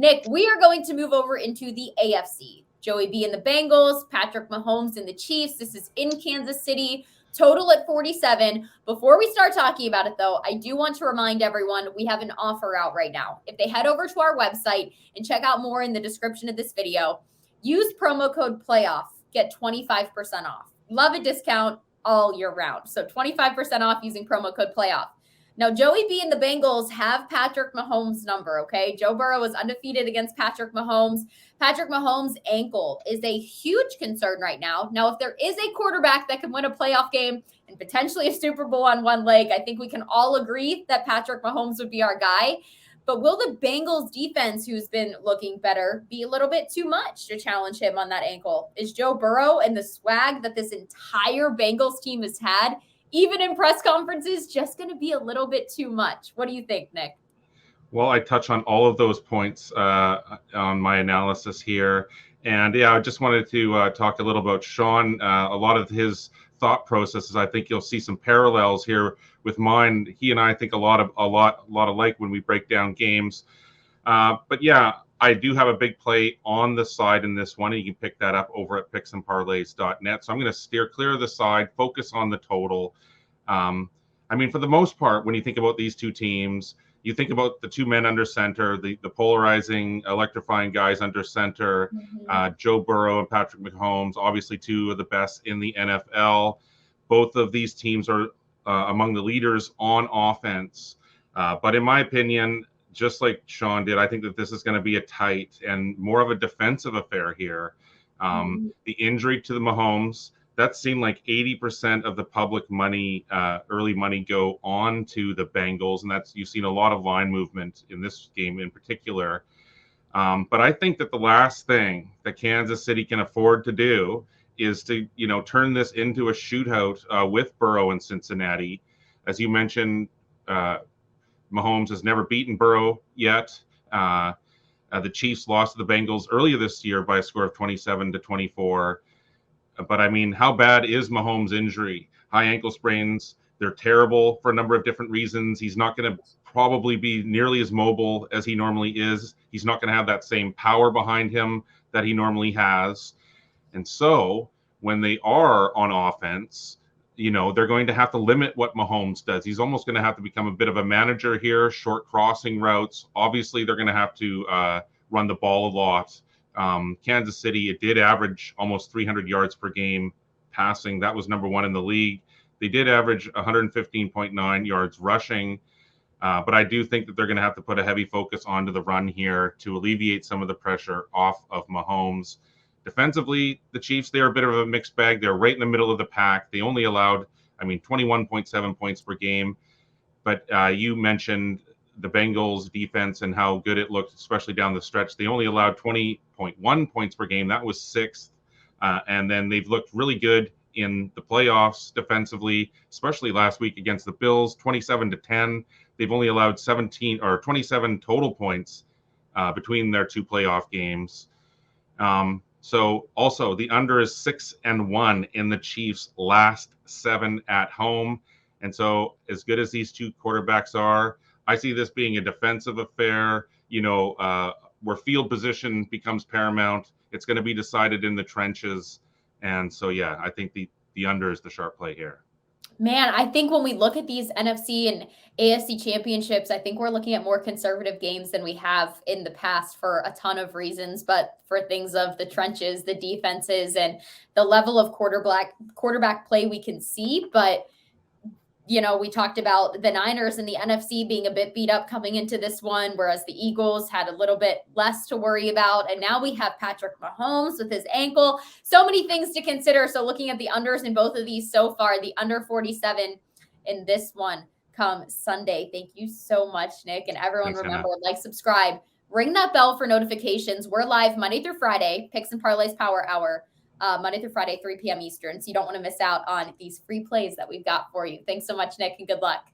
Nick, we are going to move over into the AFC. Joey B and the Bengals, Patrick Mahomes and the Chiefs. This is in Kansas City. Total at 47. Before we start talking about it, though, I do want to remind everyone we have an offer out right now. If they head over to our website and check out more in the description of this video, use promo code PLAYOFF, get 25% off. Love a discount all year round. So 25% off using promo code PLAYOFF. Now, Joey B and the Bengals have Patrick Mahomes' number, okay? Joe Burrow is undefeated against Patrick Mahomes. Patrick Mahomes' ankle is a huge concern right now. Now, if there is a quarterback that can win a playoff game and potentially a Super Bowl on one leg, I think we can all agree that Patrick Mahomes would be our guy. But will the Bengals defense, who's been looking better, be a little bit too much to challenge him on that ankle? Is Joe Burrow and the swag that this entire Bengals team has had, even in press conferences, just going to be a little bit too much? What do you think, Nick? Well, I touch on all of those points on my analysis here. And yeah, I just wanted to talk a little about Sean. A lot of his thought processes, I think you'll see some parallels here with mine. He and I think a lot alike when we break down games. But yeah, I do have a big play on the side in this one, and you can pick that up over at picksandparlays.net. So I'm going to steer clear of the side, focus on the total. I mean, for the most part, when you think about these two teams, you think about the two men under center, the polarizing, electrifying guys under center, Joe Burrow and Patrick Mahomes, obviously two of the best in the NFL. Both of these teams are among the leaders on offense. But in my opinion, just like Sean did, I think that this is going to be a tight and more of a defensive affair here. The injury to the Mahomes, that seemed like 80% of the public money, early money, go on to the Bengals, and that's, you've seen a lot of line movement in this game in particular. But I think that the last thing that Kansas City can afford to do is to, turn this into a shootout with Burrow and Cincinnati. As you mentioned, Mahomes has never beaten Burrow yet. The Chiefs lost to the Bengals earlier this year by a score of 27-24. But I mean, how bad is Mahomes' injury? High ankle sprains, they're terrible for a number of different reasons. He's not going to probably be nearly as mobile as he normally is. He's not going to have that same power behind him that he normally has. And so when they are on offense, they're going to have to limit what Mahomes does. He's almost going to have to become a bit of a manager here, short crossing routes. Obviously, they're going to have to run the ball a lot. Kansas City, it did average almost 300 yards per game passing. That was number one in the league. They did average 115.9 yards rushing. But I do think that they're going to have to put a heavy focus onto the run here to alleviate some of the pressure off of Mahomes. Defensively, the Chiefs, they're a bit of a mixed bag. They're right in the middle of the pack. They only allowed, 21.7 points per game. But you mentioned the Bengals defense and how good it looked, especially down the stretch. They only allowed 20.1 points per game. That was sixth. And then they've looked really good in the playoffs defensively, especially last week against the Bills, 27-10. They've only allowed 27 total points between their two playoff games. So also the under is 6-1 in the Chiefs' last 7 at home. And so as good as these two quarterbacks are, I see this being a defensive affair, where field position becomes paramount. It's going to be decided in the trenches. And so, yeah, I think the under is the sharp play here. Man, I think when we look at these NFC and AFC championships, I think we're looking at more conservative games than we have in the past for a ton of reasons, but for things of the trenches, the defenses, and the level of quarterback play we can see. But we talked about the Niners and the NFC being a bit beat up coming into this one, whereas the Eagles had a little bit less to worry about. And now we have Patrick Mahomes with his ankle. So many things to consider. So looking at the unders in both of these so far, the under 47 in this one come Sunday. Thank you so much, Nick. And everyone, thanks, remember, like, subscribe, ring that bell for notifications. We're live Monday through Friday, Picks and Parlays Power Hour. Monday through Friday, 3 p.m. Eastern. So you don't want to miss out on these free plays that we've got for you. Thanks so much, Nick, and good luck.